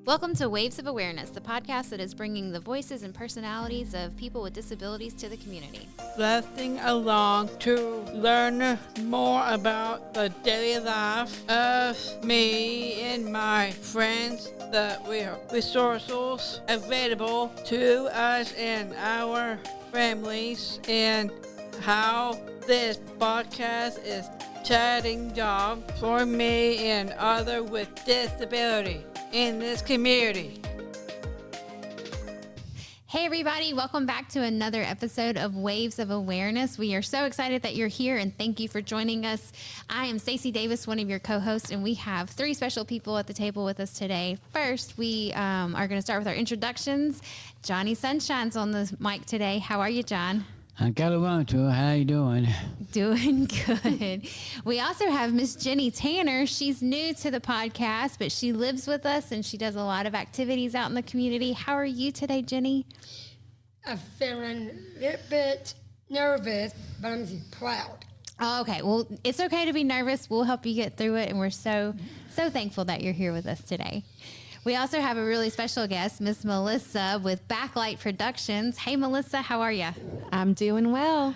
Welcome to Waves of Awareness, the podcast that is bringing the voices and personalities of people with disabilities to the community. Listening along to learn more about the daily life of me and my friends, the resources available to us and our families, and how this podcast is chatting job for me and others with disability in this community. Hey everybody, welcome back to another episode of Waves of Awareness. We are so excited that you're here and thank you for joining us. I am Stacey Davis, one of your co-hosts, and we have three special people at the table with us today. First, we are going to start with our introductions. Johnny Sunshine's on the mic today. How are you, John? I got around to it. How you doing? Doing good. We also have Miss Jenny Tanner. She's new to the podcast, but she lives with us and she does a lot of activities out in the community. How are you today, Jenny? I'm feeling a little bit nervous, but I'm just proud. Oh, okay. Well, it's okay to be nervous. We'll help you get through it, and we're so thankful that you're here with us today. We also have a really special guest, Miss Melissa with Backlight Productions. Hey, Melissa, how are you? I'm doing well.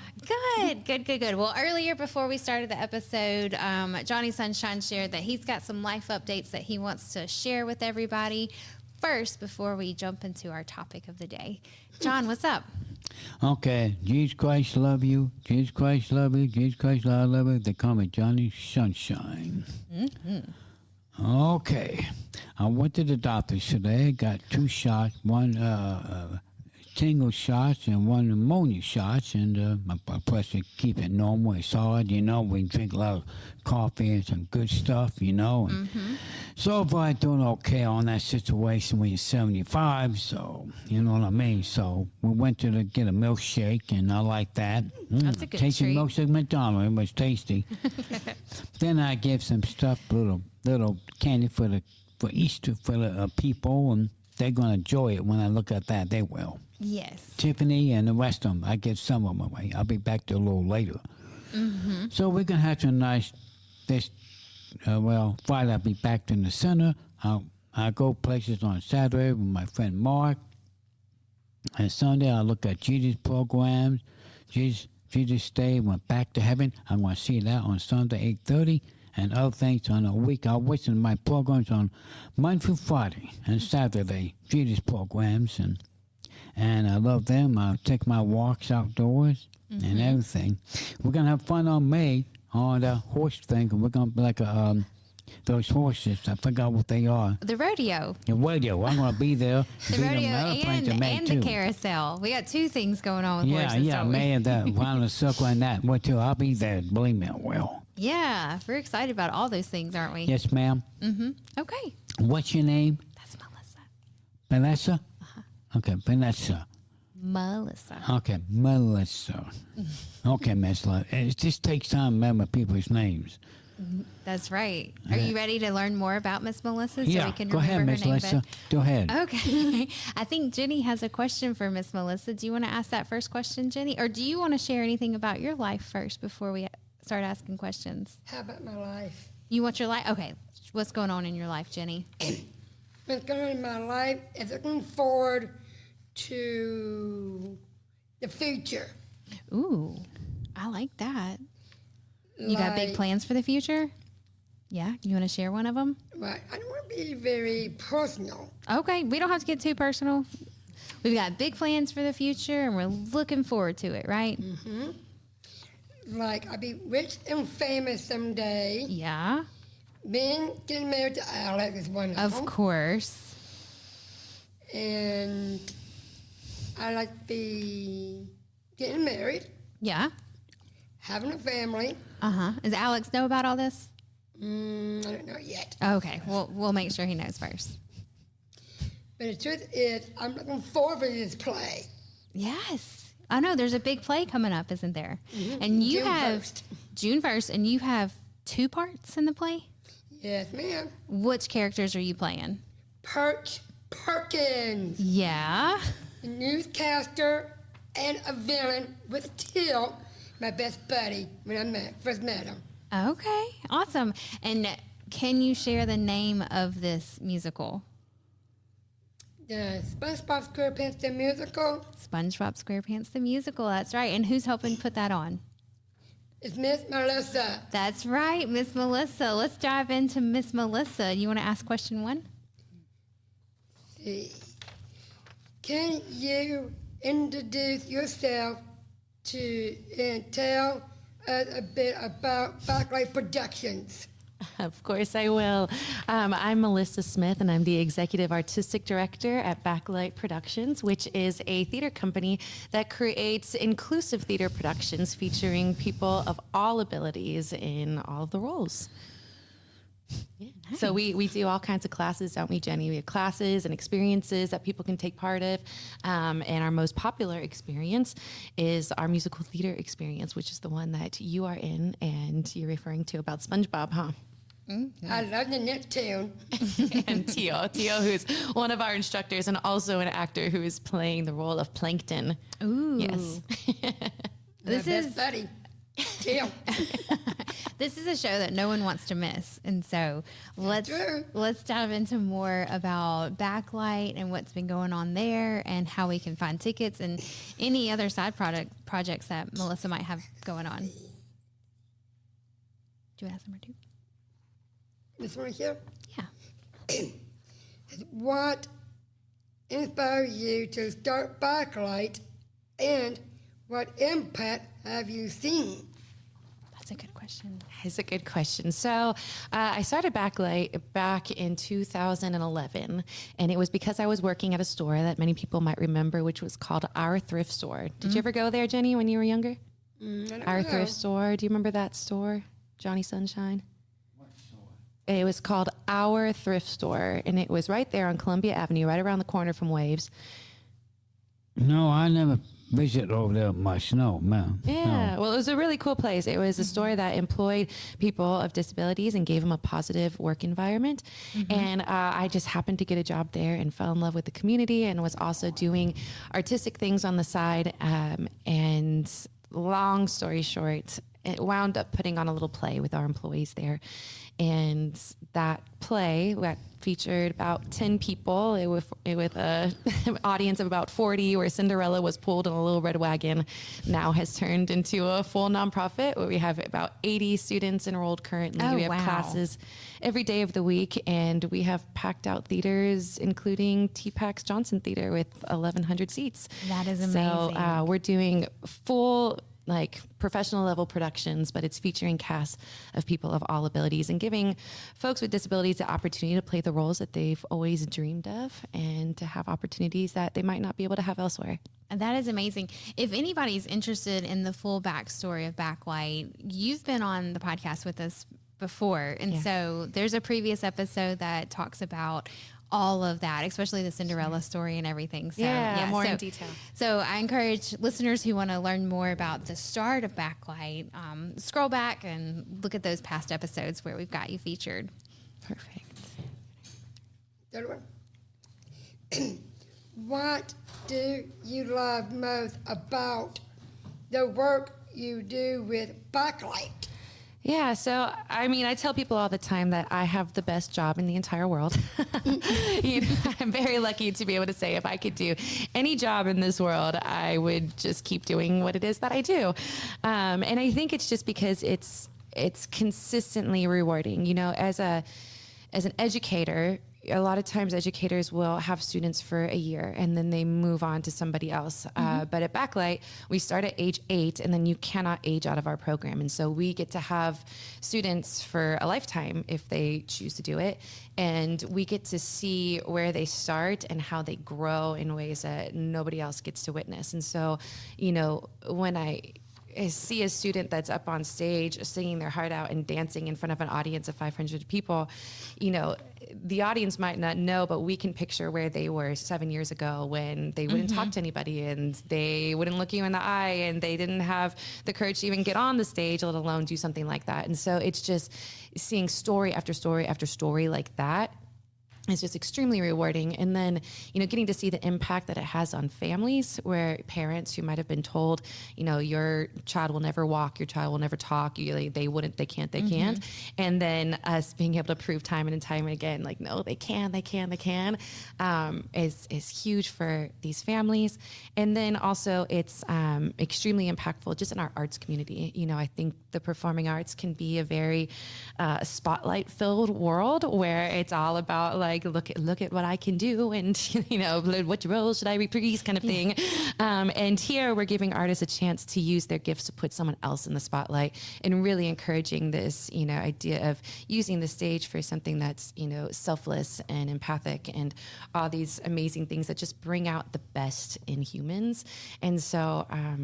Good. Well, earlier before we started the episode, Johnny Sunshine shared that he's got some life updates that he wants to share with everybody. First, before we jump into our topic of the day, John, what's up? Okay, Jesus Christ love you. Jesus Christ love you. Jesus Christ love you. They call me Johnny Sunshine. Mm-hmm. Okay, I went to the doctor today. Got 2 shots, one tingle shots and one pneumonia shots, and my blood pressure keep it normal. It's hard, you know. We drink a lot of coffee and some good stuff, you know. And so far, I'm doing okay on that situation when you're 75. So you know what I mean. So we went to get a milkshake, and I like that. That's a good tasty treat. milkshake at McDonald's. It was tasty. Then I gave some stuff, little candy for Easter for the people, and they're gonna enjoy it when I look at that. They will. Yes. Tiffany and the rest of them, I give some of them away. I'll be back there a little later. So we're gonna have some nice. Friday I'll be back in the center. I go places on Saturday with my friend Mark, and Sunday I look at Jesus programs. Jesus Day went back to heaven. I'm gonna see that on Sunday 8:30. And other things on a week. I listen to my programs on Monday through Friday and Saturday, Jesus programs, and I love them. I take my walks outdoors and everything. We're gonna have fun on May on the horse thing. We're gonna be like those horses. I forgot what they are. The rodeo. The rodeo. I'm gonna be there. The rodeo and the carousel. We got 2 things going on with horses. Yeah, May and the round the circle and that. What too? I'll be there. Believe me, I will. Yeah, we're excited about all those things, aren't we? Yes, ma'am. Okay. What's your name? That's Melissa. Vanessa? Okay, Vanessa. Melissa. Okay, Melissa. Okay, Melissa. It just takes time to remember people's names. That's right. Are you ready to learn more about Miss Melissa so we can go ahead, remember Miss her name? Melissa. Go ahead. Okay. I think Jenny has a question for Miss Melissa. Do you want to ask that first question, Jenny? Or do you want to share anything about your life first before we start asking questions? How about my life? You want your life? Okay. What's going on in your life, Jenny? What's going on in my life is looking forward to the future. Ooh, I like that. You got big plans for the future? Yeah? You want to share one of them? Right. I don't want to be very personal. Okay. We don't have to get too personal. We've got big plans for the future, and we're looking forward to it, right? Like, I'll be rich and famous someday. Yeah. Then getting married to Alex is one of them. Of course. And I like to be getting married, Yeah. having a family. Does Alex know about all this? I don't know yet. Okay. We'll make sure he knows first. But the truth is, I'm looking forward to this play. Yes. I know there's a big play coming up, isn't there? And you June have 1st. June 1st, and you have 2 parts in the play? Yes, ma'am. Which characters are you playing? Perch Perkins, Yeah. a newscaster and a villain with Till, my best buddy when I first met him. Okay. Awesome. And can you share the name of this musical? the SpongeBob SquarePants the musical. SpongeBob SquarePants the musical. That's right. And who's helping put that on? It's Miss Melissa. That's right, Miss Melissa. Let's dive into Miss Melissa. You want to ask question 1? See. Can you introduce yourself to and tell us a bit about Backlight Productions? Of course I will. I'm Melissa Smith, and I'm the Executive Artistic Director at Backlight Productions, which is a theater company that creates inclusive theater productions featuring people of all abilities in all of the roles. Yeah. Nice. So we do all kinds of classes, don't we, Jenny? We have classes and experiences that people can take part of. And our most popular experience is our musical theater experience, which is the one that you are in and you're referring to about SpongeBob, huh? Mm-hmm. I love the Nicktoon. And Tio, who's one of our instructors and also an actor who is playing the role of Plankton. Ooh. Yes. This My is best buddy, Tio. This is a show that no one wants to miss. And so let's dive into more about Backlight and what's been going on there and how we can find tickets and any other side projects that Melissa might have going on. Do you want to ask number 2? This one here. Yeah. What inspired you to start Backlight, and what impact have you seen? That's a good question. It's a good question. So I started Backlight back in 2011, and it was because I was working at a store that many people might remember, which was called Our Thrift Store. Did you ever go there, Jenny, when you were younger? Our Thrift Store. Do you remember that store, Johnny Sunshine? It was called Our Thrift Store, and it was right there on Columbia Avenue, right around the corner from Waves. No, I never visited over there much. No, man. Yeah, No. well, it was a really cool place. It was a store that employed people of disabilities and gave them a positive work environment. And I just happened to get a job there and fell in love with the community and was also doing artistic things on the side. And long story short, it wound up putting on a little play with our employees there. And that play that featured about 10 people with an audience of about 40, where Cinderella was pulled in a little red wagon, now has turned into a full nonprofit where we have about 80 students enrolled currently. Oh, we have wow. classes every day of the week, and we have packed out theaters, including TPAX Johnson Theater with 1,100 seats. That is So amazing. we're doing full professional level productions, but it's featuring casts of people of all abilities and giving folks with disabilities the opportunity to play the roles that they've always dreamed of and to have opportunities that they might not be able to have elsewhere. And that is amazing. If anybody's interested in the full backstory of Backlight, you've been on the podcast with us before. And so there's a previous episode that talks about all of that, especially the Cinderella story and everything. So, more in detail. So I encourage listeners who want to learn more about the start of Backlight, scroll back and look at those past episodes where we've got you featured. Perfect. Third one. What do you love most about the work you do with Backlight? Yeah, so I tell people all the time that I have the best job in the entire world. I'm very lucky to be able to say if I could do any job in this world, I would just keep doing what it is that I do. And I think it's just because it's consistently rewarding. You know, as an educator, a lot of times educators will have students for a year and then they move on to somebody else. But at Backlight, we start at age 8 and then you cannot age out of our program. And so we get to have students for a lifetime if they choose to do it. And we get to see where they start and how they grow in ways that nobody else gets to witness. And so, you know, when I see a student that's up on stage singing their heart out and dancing in front of an audience of 500 people, you know, the audience might not know, but we can picture where they were 7 years ago when they wouldn't talk to anybody and they wouldn't look you in the eye and they didn't have the courage to even get on the stage, let alone do something like that. And so it's just seeing story after story after story like that is just extremely rewarding. And then, getting to see the impact that it has on families, where parents who might have been told, your child will never walk, your child will never talk, they can't. And then us being able to prove time and time again, like, no, they can, is huge for these families. And then also it's extremely impactful just in our arts community. I think the performing arts can be a very spotlight filled world where it's all about like, look at what I can do, and what role should I reprise, kind of thing. And here we're giving artists a chance to use their gifts to put someone else in the spotlight, and really encouraging this idea of using the stage for something that's selfless and empathic, and all these amazing things that just bring out the best in humans. And so I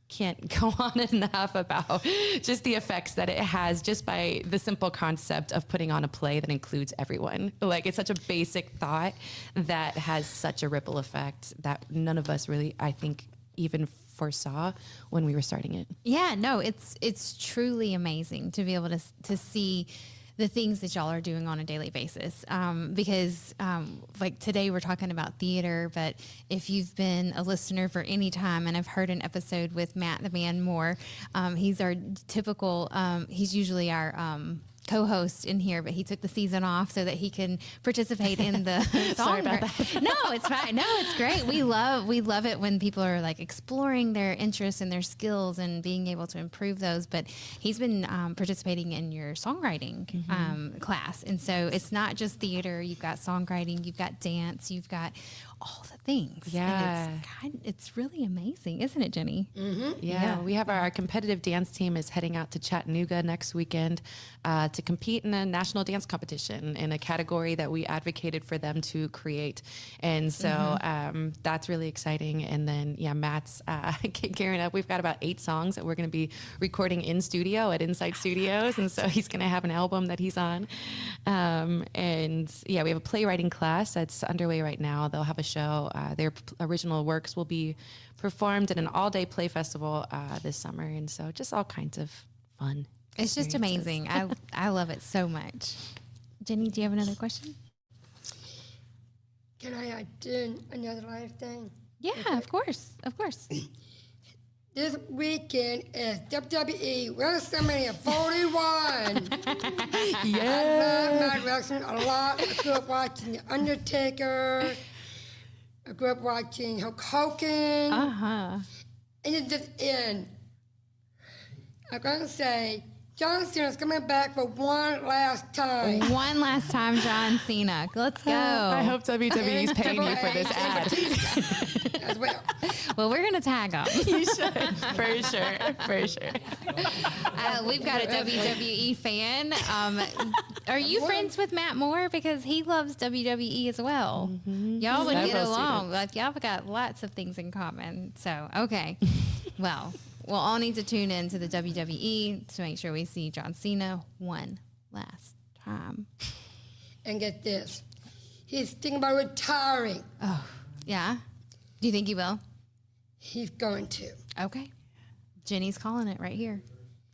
can't go on enough about just the effects that it has just by the simple concept of putting on a play that includes everyone. Like, it's such a basic thought that has such a ripple effect that none of us really, I think, even foresaw when we were starting it. Yeah, no, it's truly amazing to be able to see the things that y'all are doing on a daily basis. Because like today we're talking about theater, but if you've been a listener for any time and I've heard an episode with Matt the Man Moore, he's our typical, he's usually our co-host in here, but he took the season off so that he can participate in the song. Sorry about that. No, it's fine. No, it's great. We love it when people are like exploring their interests and their skills and being able to improve those. But he's been participating in your songwriting class. And so it's not just theater. You've got songwriting, you've got dance, you've got all the things. Yeah. And it's really amazing, isn't it, Jenny? Yeah, we have our competitive dance team is heading out to Chattanooga next weekend to compete in a national dance competition in a category that we advocated for them to create. And so that's really exciting. And then, Matt's gearing up. We've got about 8 songs that we're going to be recording in studio at Insight Studios. And so he's going to have an album that he's on. And we have a playwriting class that's underway right now. They'll have a show. Their original works will be performed at an all-day play festival this summer. And so just all kinds of fun. It's just amazing. I love it so much. Jenny, do you have another question? Can I do another live thing? Yeah, of course. This weekend is WWE WrestleMania 41. I love my wrestling a lot. I grew up watching The Undertaker. I grew up watching Hulk Hogan. And it just in. I'm going to say John Cena's coming back for one last time. One last time, John Cena. Let's go. I hope WWE's paying you for this ad. As well. Well, we're going to tag them. You should, for sure. We've got a WWE fan. Are you friends with Matt Moore? Because he loves WWE as well. Y'all would get along. Like, y'all have got lots of things in common. So, okay. Well, we'll all need to tune in to the WWE to make sure we see John Cena one last time. And get this. He's thinking about retiring. Oh, yeah? Do you think he will? He's going to. Okay. Jenny's calling it right here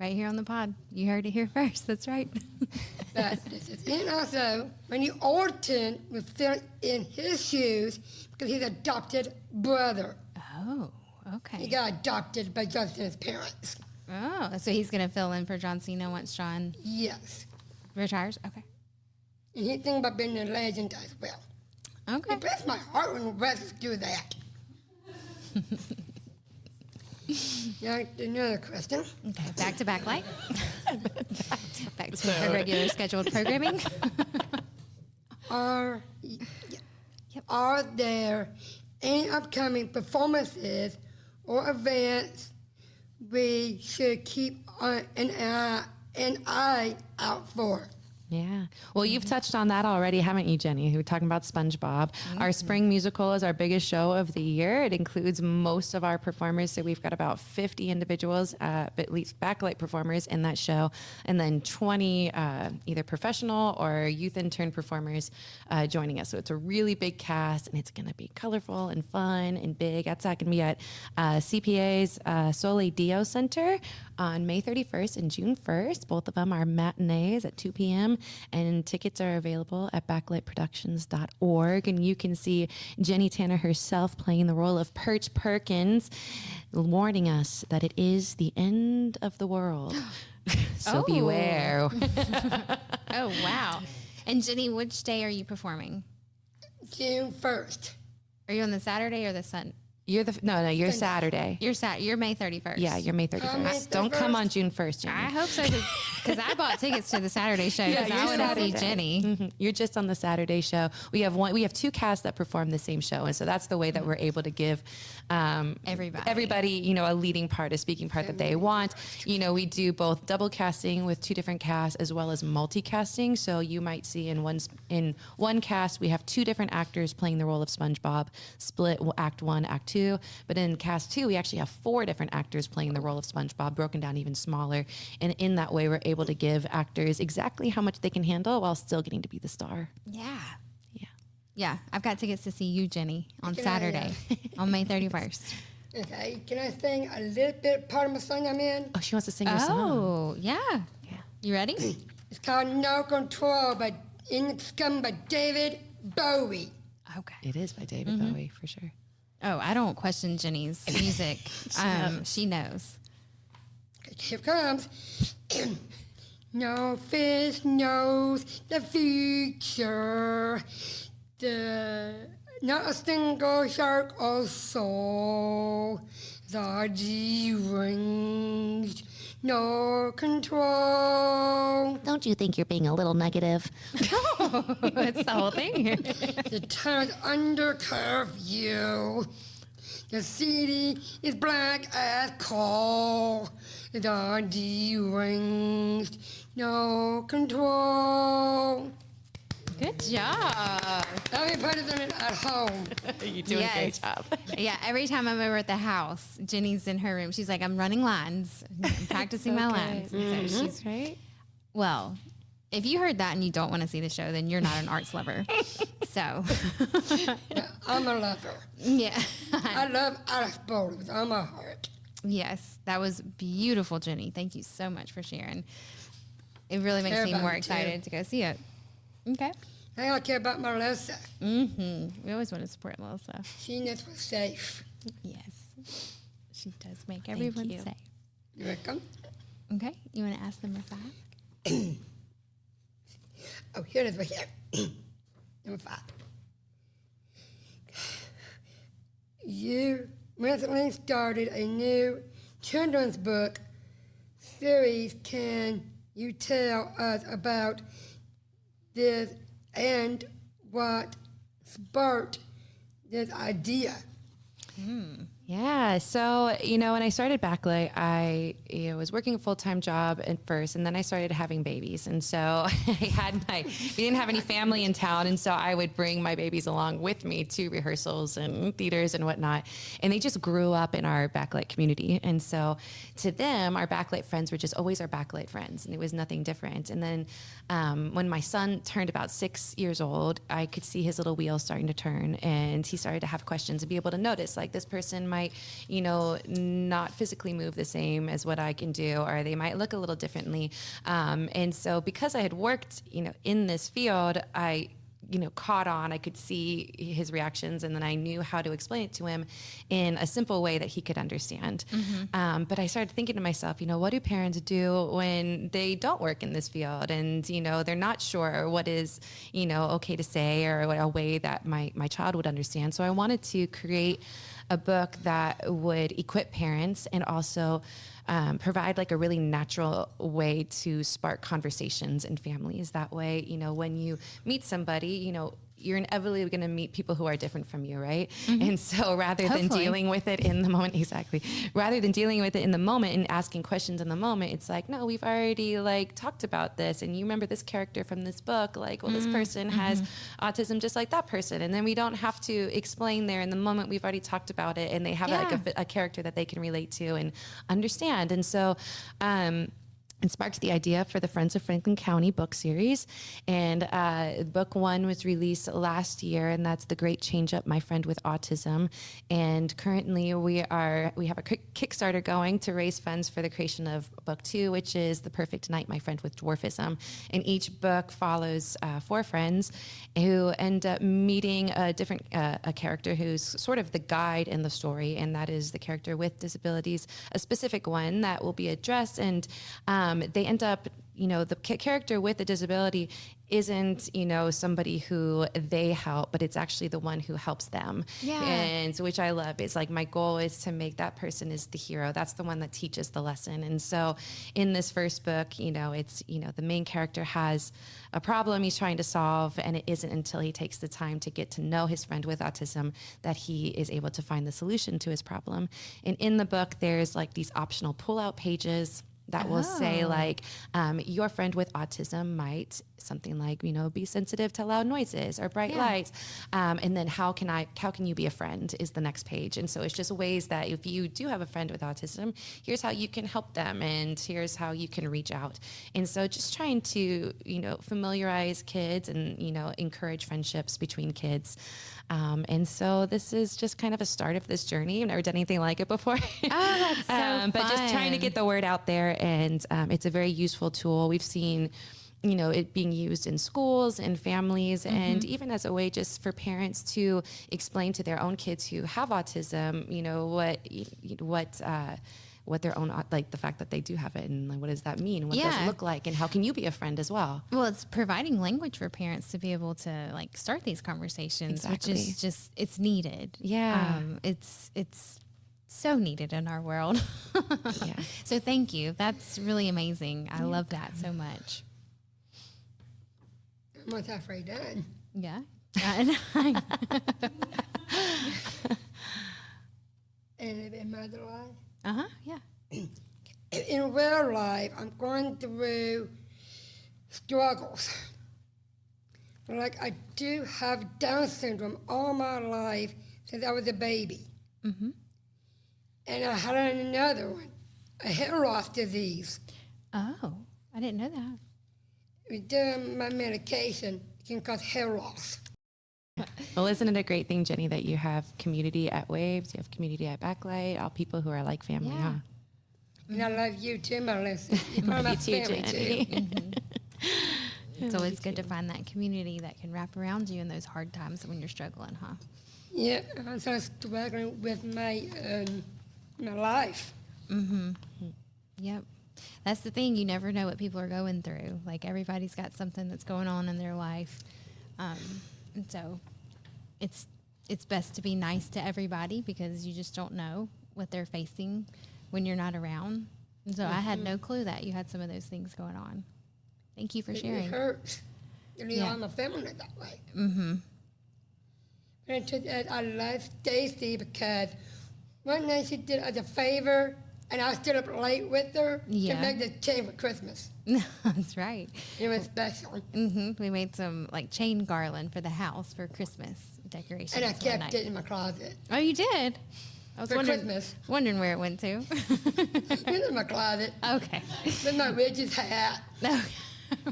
on the pod. You heard it here first. That's right. But this is, and also, Randy Orton was still in his shoes because he's adopted brother. Oh, okay. He got adopted by John Cena's parents. Oh, so he's going to fill in for John Cena once John Yes. retires? Okay. And he's thinking about being a legend as well. Okay. It breaks my heart when wrestlers do that. Now, another question. Okay, back to backlight. Back to our regular scheduled programming. Are there any upcoming performances or events we should keep an eye out for? Yeah. Well, you've touched on that already, haven't you, Jenny? We were talking about SpongeBob. Our spring musical is our biggest show of the year. It includes most of our performers. So we've got about 50 individuals, at least backlight performers in that show. And then 20 either professional or youth intern performers joining us. So it's a really big cast, and it's going to be colorful and fun and big. That's going to be at CPA's Sole Dio Center on May 31st and June 1st. Both of them are matinees at 2 p.m. them. And tickets are available at backlightproductions.org. And you can see Jenny Tanner herself playing the role of Perch Perkins, warning us that it is the end of the world. So beware. Oh, wow. And Jenny, which day are you performing? June 1st. Are you on the Saturday or the Sun? You're you're Saturday. You're May 31st. Yeah, you're May 31st. Don't come on June 1st, Jenny. I hope so, because I bought tickets to the Saturday show because I want to see Jenny. Mhm. You're just on the Saturday show. We have two casts that perform the same show, and so that's the way that we're able to give everybody, a leading part, a speaking part that they want. We do both double casting with two different casts as well as multicasting. So you might see in one cast we have two different actors playing the role of SpongeBob, split act 1, act 2. But in cast 2, we actually have 4 different actors playing the role of SpongeBob, broken down even smaller. And in that way, we're able to give actors exactly how much they can handle while still getting to be the star. Yeah. Yeah. Yeah. I've got tickets to see you, Jenny, on Saturday, on May 31st. Okay, can I sing a little bit part of my song I'm in? Oh, she wants to sing your song. Oh, yeah. Yeah. You ready? It's called No Control it's come by David Bowie. Okay. It is by David Bowie, for sure. Oh, I don't question Jenny's music. She knows. Here comes. No fish knows the future. Not a single shark or soul. The G rings. No control. Don't you think you're being a little negative? It's the whole thing. The town is under curfew. The city is black as coal. The D rings, no control. Good job. Everybody's in it at home. You're doing a great job. Yeah, every time I'm over at the house, Jenny's in her room. She's like, I'm running lines. I'm practicing my lines. So she's right. Well, if you heard that and you don't want to see the show, then you're not an arts lover. So, Yeah, I'm a lover. yeah. I love Alex Bowles with all my heart. Yes, that was beautiful, Jenny. Thank you so much for sharing. It really makes me Care more about it, excited to go see it. Okay. I don't care about Melissa. We always want to support Melissa. She knows we're safe. Yes. She does make everyone you. safe. You welcome. Okay. You want to ask number 5? Oh, here it is right here. Number 5. You recently started a new children's book series. Can you tell us about this and what sparked this idea? Yeah. So, when I started Backlight, I was working a full-time job at first, and then I started having babies. And so we didn't have any family in town. And so I would bring my babies along with me to rehearsals and theaters and whatnot. And they just grew up in our Backlight community. And so to them, our Backlight friends were just always our Backlight friends. And it was nothing different. And then when my son turned about 6 years old, I could see his little wheels starting to turn, and he started to have questions and be able to notice, like, this person might, not physically move the same as what I can do, or they might look a little differently. And so because I had worked, in this field, I caught on. I could see his reactions, and then I knew how to explain it to him in a simple way that he could understand. But I started thinking to myself, what do parents do when they don't work in this field, and they're not sure what is okay to say, or a way that my child would understand. So I wanted to create a book that would equip parents and also provide like a really natural way to spark conversations in families. That way, when you meet somebody, you're inevitably going to meet people who are different from you, right? And so rather than dealing with it in the moment, rather than dealing with it in the moment and asking questions in the moment, it's like, no, we've already talked about this, and you remember this character from this book, this person has autism just like that person, and then we don't have to explain there in the moment. We've already talked about it, and they have a character that they can relate to and understand. And so and sparked the idea for the Friends of Franklin County book series. And book 1 was released last year, and that's The Great Change Up, My Friend with Autism. And currently we have a Kickstarter going to raise funds for the creation of book 2, which is The Perfect Night, My Friend with Dwarfism. And each book follows 4 friends who end up meeting a character who's sort of the guide in the story, and that is the character with disabilities, a specific one that will be addressed. And they end up, the character with the disability isn't, somebody who they help, but it's actually the one who helps them. Yeah. And which I love. It's like my goal is to make that person is the hero. That's the one that teaches the lesson. And so in this first book, it's, the main character has a problem he's trying to solve, and it isn't until he takes the time to get to know his friend with autism that he is able to find the solution to his problem. And in the book, there's like these optional pull-out pages that will say like, your friend with autism might something like, be sensitive to loud noises or bright lights. And then how can you be a friend is the next page. And so it's just ways that if you do have a friend with autism, here's how you can help them, and here's how you can reach out. And so just trying to, familiarize kids and, encourage friendships between kids. And so this is just kind of a start of this journey. I've never done anything like it before. Oh, that's so But just trying to get the word out there, and it's a very useful tool. We've seen, it being used in schools and families, and even as a way just for parents to explain to their own kids who have autism, what their own, like the fact that they do have it, and like, what does that mean? What does it look like? And how can you be a friend as well? Well, it's providing language for parents to be able to like start these conversations, which is just, it's needed. Yeah. It's so needed in our world. Yeah. So thank you. That's really amazing. I love that so much. I'm not halfway done. Yeah. And in my other life, Yeah. in real life, I'm going through struggles. Like, I do have Down syndrome all my life since I was a baby. And I had another one, a hair loss disease. Oh, I didn't know that. During my medication, it can cause hair loss. Well, isn't it a great thing, Jenny, that you have community at Waves, you have community at Backlight, all people who are like family, Yeah. huh? And I love you too, Melissa. You're part of my You too, family Jenny. too. It's always good to find that community that can wrap around you in those hard times when you're struggling, huh? Yeah, I'm so struggling with my life. Yep. That's the thing. You never know what people are going through. Like, everybody's got something that's going on in their life. And so it's best to be nice to everybody, because you just don't know what they're facing when you're not around. And so I had no clue that you had some of those things going on. Thank you for It sharing. hurts. I'm a feminine that way. But I love Stacy because one night she did us a favor, and I stood up late with her Yeah. to make the chain for Christmas. That's right. It was special. We made some like chain garland for the house for Christmas decorations. And I one kept night. it in my closet. Oh, you did? I was For wondering, Christmas. wondering where it went to. It was in my closet Okay. with my witch's hat. No.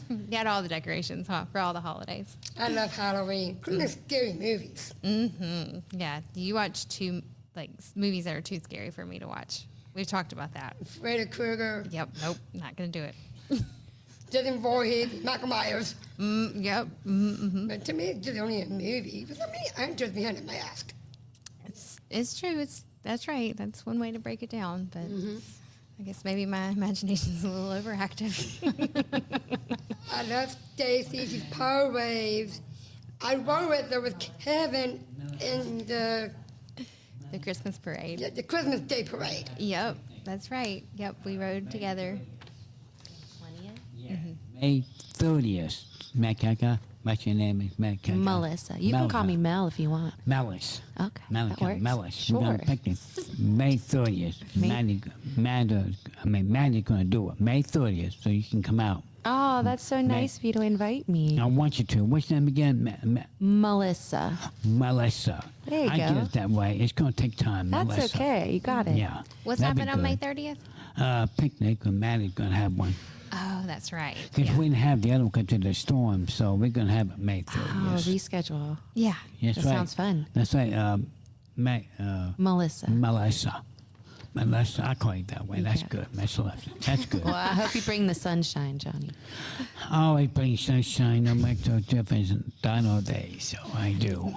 You had all the decorations, huh, for all the holidays. I love Halloween. Christmas scary movies. Yeah. You watch movies that are too scary for me to watch. We've talked about that. Freddy Krueger, Yep. Nope. Not going to do it. Jason Voorhees, Michael Myers. Yep. But to me, it's just only a movie. But I mean, I'm just behind a mask. It's true. That's right. That's one way to break it down. But I guess maybe my imagination's a little overactive. I love Stacy. She's Power Waves. I rode with her with Kevin in the Christmas parade. the Christmas Day parade. Yep. That's right. Yep. We rode together. May 30th. Macaca. What's your name? Is Macaca. Melissa. You can call me Mel if you want. Melis. Okay, that Malachi. works. Melis. We're going Sure. to pick it. May 30th. Maddie's going to do it. May 30th, so you can come out. Oh, that's so nice of you to invite me. I want you to. What's your name again? Melissa. Melissa. There you I get go. it that way. It's going to take time, That's Melissa. okay. You got it. Yeah. What's that'd be happening on May good. 30th? picnic, and Maddie's going to have one. Oh, that's right. Because we didn't have the other one because of the storm, so we're going to have it May 3rd. Oh, yes. reschedule. Yeah. Yes, That right. sounds fun. That's right. Melissa. Melissa. Melissa, I call you that way. That's Yeah. good. Melissa. That's good. Well, I hope you bring the sunshine, Johnny. I always bring sunshine. No makes no difference night or day, so I do.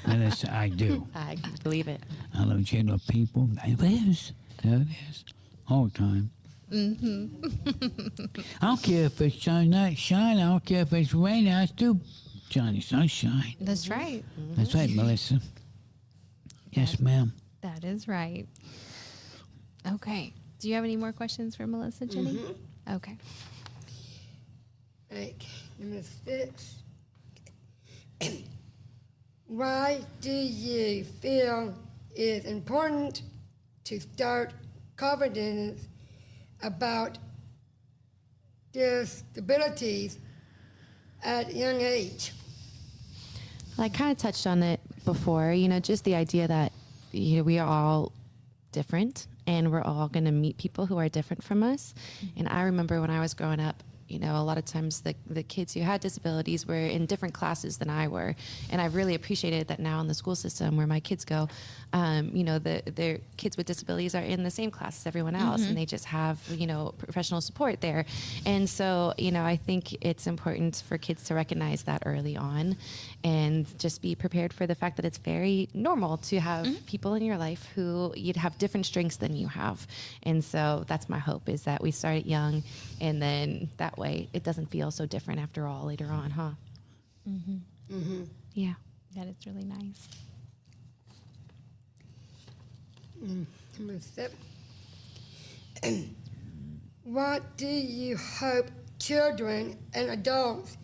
Melissa, I do. I believe it. I love gentle people. There it is. There it is. All the time. I don't care if it's shine. I don't care if it's raining. I still Johnny Sunshine. That's right. That's right, Melissa. Yes, ma'am. That is right. Okay. Do you have any more questions for Melissa, Jenny? Okay. Like, number 6. Why do you feel it's important to start confidence about disabilities at a young age? Well, I kind of touched on it before, just the idea that we are all different and we're all going to meet people who are different from us. And I remember when I was growing up, a lot of times the kids who had disabilities were in different classes than I were. And I've really appreciated that now in the school system where my kids go, their kids with disabilities are in the same class as everyone else. And they just have, professional support there. And so, I think it's important for kids to recognize that early on and just be prepared for the fact that it's very normal to have people in your life who you'd have different strengths than you have. And so that's my hope, is that we start it young and then that way it doesn't feel so different after all later on, huh? Yeah. That is really nice. Number 7. What do you hope children and adults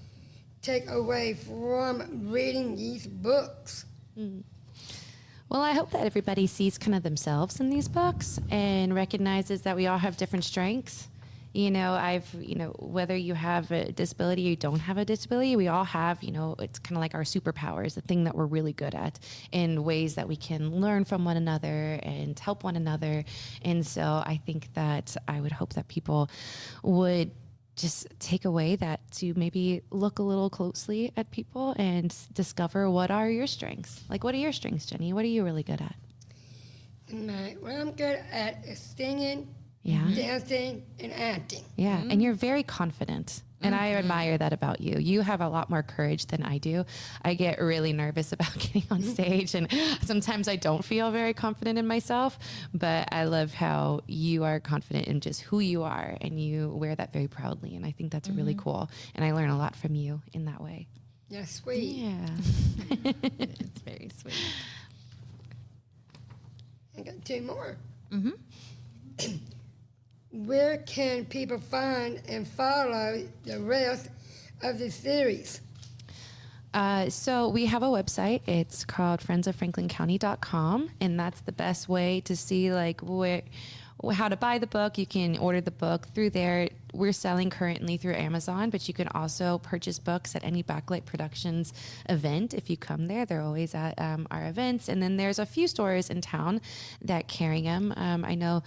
take away from reading these books? Well, I hope that everybody sees kind of themselves in these books and recognizes that we all have different strengths. Whether you have a disability or you don't have a disability, we all have, it's kind of like our superpowers, the thing that we're really good at, in ways that we can learn from one another and help one another. And so I think that I would hope that people would just take away that to maybe look a little closely at people and discover what are your strengths. Like, what are your strengths, Jenny? What are you really good at? What I'm good at is singing, dancing, and acting. Yeah, and you're very confident. And I admire that about you. You have a lot more courage than I do. I get really nervous about getting on stage, and sometimes I don't feel very confident in myself, but I love how you are confident in just who you are, and you wear that very proudly, and I think that's really cool. And I learn a lot from you in that way. You're sweet. Yeah. It's very sweet. I got 2 more. Where can people find and follow the rest of the series? So we have a website. It's called friendsoffranklincounty.com, and that's the best way to see how to buy the book. You can order the book through there. We're selling currently through Amazon, but you can also purchase books at any Backlight Productions event. If you come there, they're always at our events. And then there's a few stores in town that carry them. I know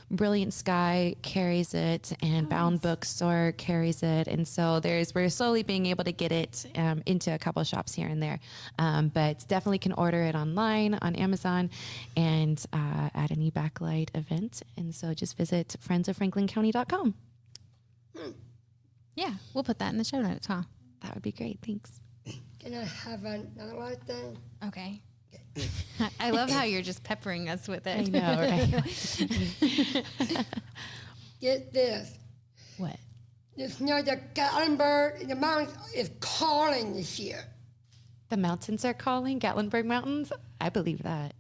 Brilliant Sky carries it, and Bound Bookstore carries it, and so we're slowly being able to get it into a couple of shops here and there, but definitely can order it online on Amazon and at any Backlight event. And so just visit friendsoffranklincounty.com. Yeah, we'll put that in the show notes, huh? That would be great. Thanks. Can I have another last thing? Okay. I love how you're just peppering us with it. I know, right? Get this. What? Just know that Gatlinburg, the mountains, is calling this year. The mountains are calling, Gatlinburg Mountains. I believe that.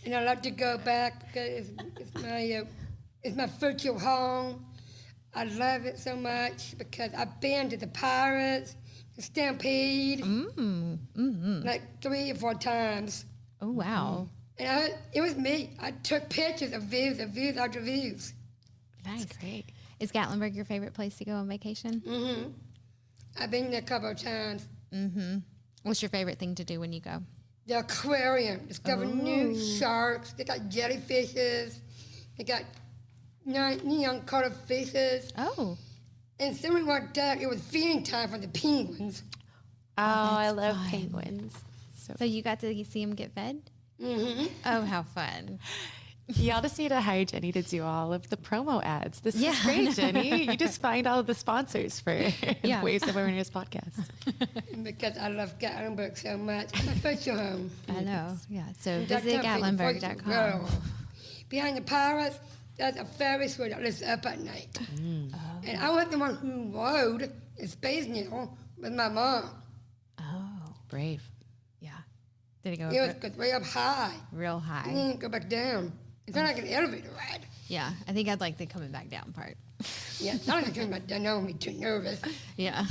And I love to go back because it's my future home. I love it so much because I've been to the Pirates, the Stampede, like 3 or 4 times. Oh, wow. And it was me. I took pictures of views after views. Nice. That's great. Is Gatlinburg your favorite place to go on vacation? I've been there a couple of times. What's your favorite thing to do when you go? The aquarium, discover new sharks. They got jellyfishes. They got neon colored faces. Oh, And then we walked out, it was feeding time for the penguins. Oh, I that's love fun. penguins. So so you got to see him get fed? Mm-hmm. Oh, how fun. y'all just need to hire Jenny to do all of the promo ads. This Yeah, is great, Jenny. You just find all of the sponsors for Yeah. Waves of Awareness podcast. Because I love Gatlinburg so much. It's my special home. I know. Yeah. So That visit company is Gatlinburg.com. well. Behind the pirates, there's a Ferris wheel that lifts up at night. And I was the one who rode the Space Needle with my mom. Oh, Brave. yeah. Did it go It was good, way up high. real And high? then go back down. It's not like an elevator ride. Yeah. I think I'd like the coming back down part. Yeah, it's not like coming back down. I won't be too nervous. Yeah.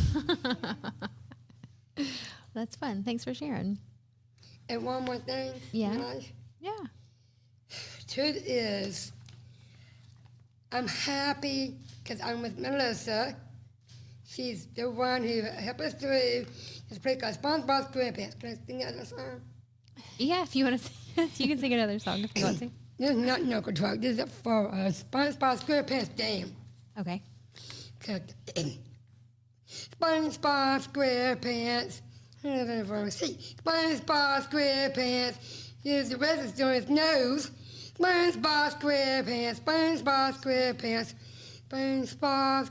That's fun. Thanks for sharing. And one more thing. Yeah. Josh. Yeah. Truth is, I'm happy because I'm with Melissa. She's the one who helped us through this place called SpongeBob SquarePants. Can I sing that other song? Yeah. If you want to, you can sing another song if you want to. This is not Knuckle Truck. This is for SpongeBob SquarePants Dam. Okay. SpongeBob SquarePants. SpongeBob SquarePants. Here's the rest of the story. His nose. SpongeBob SquarePants. SpongeBob SquarePants. SpongeBob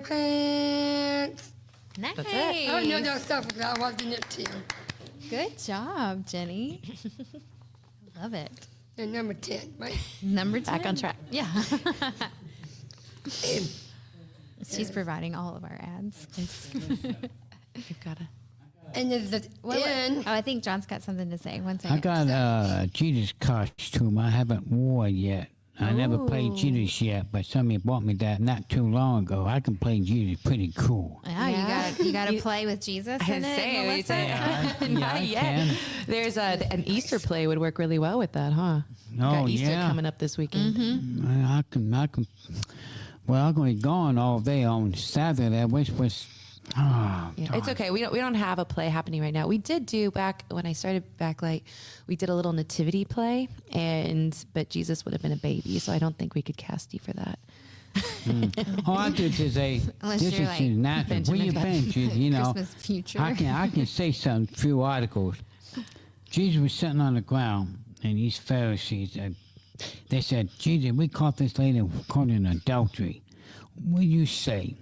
SquarePants. Nice. it. I don't know that stuff because I wasn't it too. Good job, Jenny. Love it. And number 10, right? Number 10. Back on track. Yeah. She's providing all of our ads. You've got to. And there's the end. Oh, I think John's got something to say. One I second. got a Jesus costume. I haven't wore it yet. I never played Ooh. Jesus yet, but somebody bought me that not too long ago. I can play Jesus pretty cool. Yeah, Yeah. you got to You- play with Jesus I in it, say, Melissa. Not I yet. can. There's an Easter play would work really well with that, huh? Oh, Got Easter yeah. coming up this weekend. I can. Well, I'm going to be gone all day on Saturday. Yeah, it's okay. We don't have a play happening right now. We did do back when I started Backlight, we did a little nativity play, but Jesus would have been a baby, so I don't think we could cast you for that. Oh, this is Unless this you're is like natural. Where Benjamin you Button. been? You know, Christmas future. I can say some few articles. Jesus was sitting on the ground, and these Pharisees, they said, "Jesus, we caught this lady caught in adultery. What do you say?"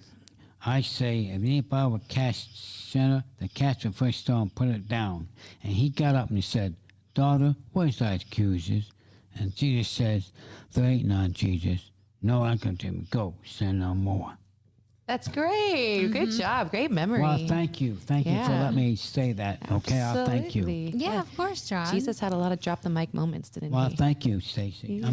I say, if anybody would cast sinner, to cast the first stone, put it down. And he got up and he said, "Daughter, where's thy accusers?" And Jesus says, "There ain't none, Jesus. No, I can tell him, go, sin no more." That's great. Good job. Great memory. Well, thank you. Thank you for Yeah. letting me say that. Okay, I'll thank you. Absolutely. yeah, of course, John. Jesus had a lot of drop the mic moments, didn't Well, he? thank you, Stacy. Yeah.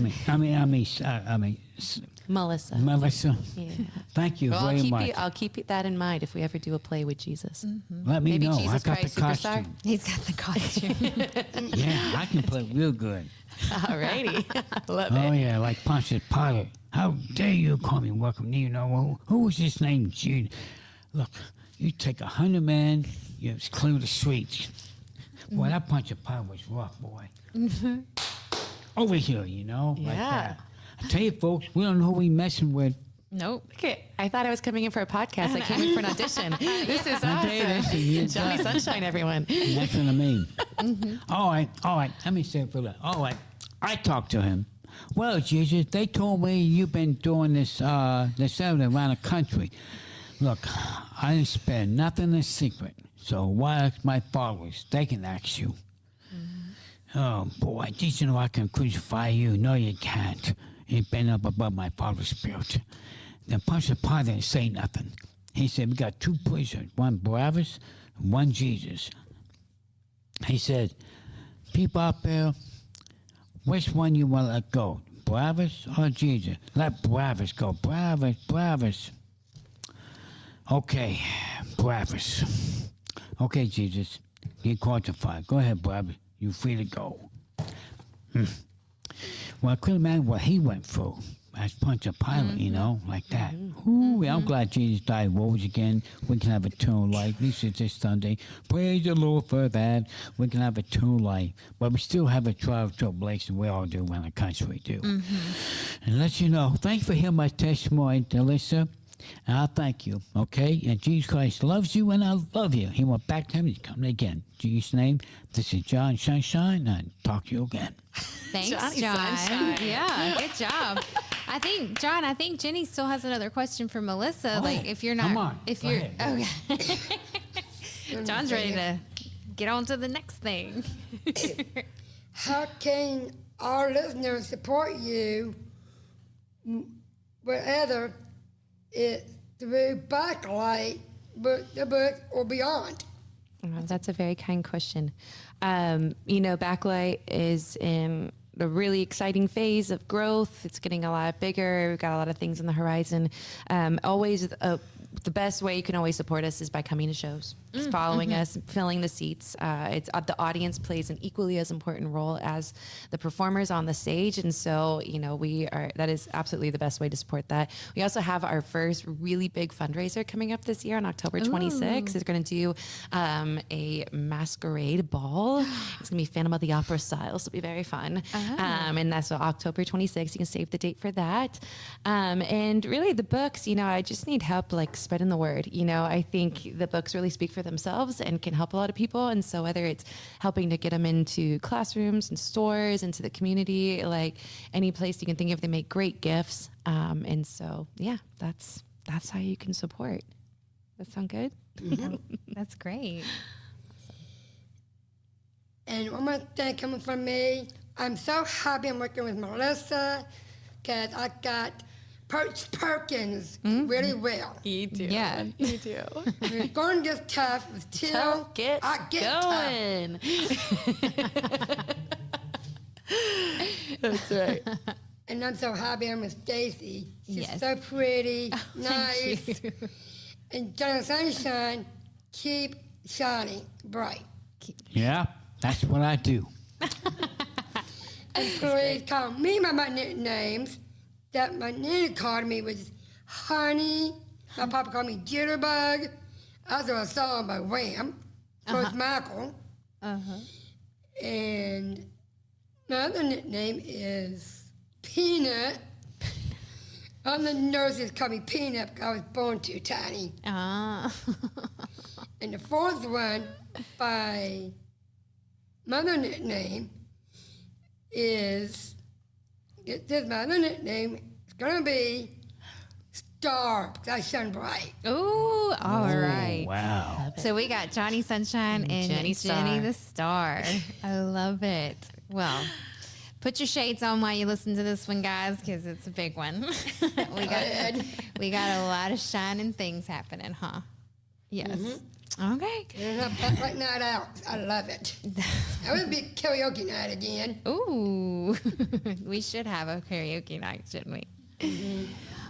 Melissa. Melissa. Yeah. Thank you Well, very much. I'll keep that in mind if we ever do a play with Jesus. Let me Maybe know. Jesus I got Christ the Superstar. costume. He's got the costume. Yeah, I can play real good. Alrighty. Love Oh it. yeah, like Pontius Pilate. How dare you call me welcome? You know who was his name? Jude. Look, you take 100 men, you clear the streets. Boy, that Pontius Pilate was rough, boy. Over here, you know, like Yeah. that. I tell you, folks, we don't know who we messing with. Nope. Okay, I I was coming in for a podcast. I came in for an audition. This is I tell you, this is- awesome. Johnny Sunshine, everyone. That's what I mean. All right. Let me say it for that. All right. I talked to him. Well, Jesus, they told me you've been doing this selling around the country. Look, I didn't spend nothing in secret. So why ask my followers? They can ask you. Oh, boy, did you know I can crucify you? No, you can't. You've been up above my Father's spirit. The Pontius Pilate didn't say nothing. He said, we got two prisoners, one Barabbas and one Jesus. He said, people out there, which one you want to let go, Barabbas or Jesus? Let Barabbas go. Barabbas. Okay, Barabbas. Okay, Jesus, get crucified. Go ahead, Barabbas. You're free to go. Well, I couldn't imagine what he went through. as Pontius Pilate, you know, like that. Ooh, I'm glad Jesus died, rose again. We can have eternal life. At least it's this Sunday. Praise the Lord for that. We can have eternal life. But we still have a trial of tribulation. We all do around the country, do. And let you know, thanks for hearing my testimony, Alyssa. And I thank you, okay? And Jesus Christ loves you, and I love you. He went back to him. He's coming again. In Jesus' name, this is John Sunshine, and I'll talk to you again. Thanks, Johnny John. Sunshine. Yeah, good job. I think Jenny still has another question for Melissa. Oh, like, if you're not, come on. if Go you're, ahead. okay. John's ready to get on to the next thing. How can our listeners support you, whether it's through Backlight, the book, or beyond? That's a very kind question. Backlight is in a really exciting phase of growth. It's getting a lot bigger. We've got a lot of things on the horizon. The best way you can always support us is by coming to shows, just following us, filling the seats. It's the audience plays an equally as important role as the performers on the stage, and so that is absolutely the best way to support that. We also have our first really big fundraiser coming up this year on October 26th. We're going to do a masquerade ball. It's going to be Phantom of the Opera style, so it'll be very fun. And that's October 26th. You can save the date for that. And really, the books, I just need help spreading the word. I think the books really speak for themselves and can help a lot of people. And so whether it's helping to get them into classrooms and stores, into the community, any place you can think of, they make great gifts. And so, yeah, that's how you can support. That sound good? That's great. And one more thing coming from me, I'm so happy I'm working with Melissa because I got Perkins really well. You do. Yeah. You do. We're going to get tough until I get going. That's right. And I'm so happy I'm with Stacy. She's Yes. so pretty, nice. And John Sunshine, keep shining bright. Yeah, that's what I do. And please call me by my nicknames that my nanny called me, which is Honey. My papa called me Jitterbug. Also a song by Wham, George Michael. And my other nickname is Peanut. All the nurses call me Peanut because I was born too tiny. And the fourth one by my other nickname is, my other nickname is going to be Star because I shine bright. Ooh, all right. Wow. So we got Johnny Sunshine and Jenny Jenny Star. the Star. I love it. Well, put your shades on while you listen to this one, guys, because it's a big one. we got a lot of shining things happening, huh? Yes. Okay. And I have Black Night Out. I love it. That would be karaoke night again. Ooh, we should have a karaoke night, shouldn't we?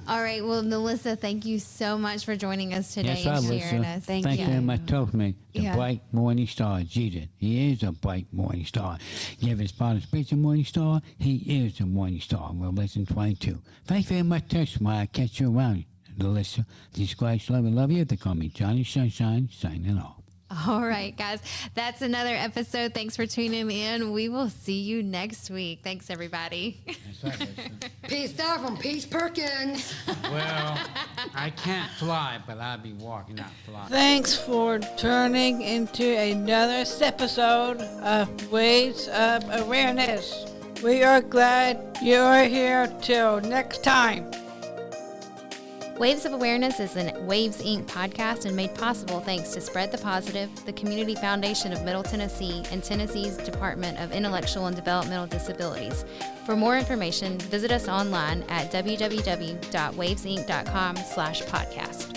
All right. Well, Melissa, thank you so much for joining us today Yes, and I sharing listen. us. Thank Thank you. you very much. Told me the Yeah. bright morning star, Jesus. He is a bright morning star. Give his father speech a morning star. He is a morning star. Revelation 22. Thank you very much, testimony. I'll catch you around, Alyssa. Jesus Christ, love you. They call me Johnny Sunshine, signing off. All right, guys. That's another episode. Thanks for tuning in. We will see you next week. Thanks, everybody. That's right, Alyssa. Peace out from Peace Perkins. Well, I can't fly, but I'll be walking, not flying. Thanks for turning into another episode of Waves of Awareness. We are glad you're here. Till next time. Waves of Awareness is a Waves Inc. podcast and made possible thanks to Spread the Positive, the Community Foundation of Middle Tennessee, and Tennessee's Department of Intellectual and Developmental Disabilities. For more information, visit us online at www.wavesinc.com/podcast.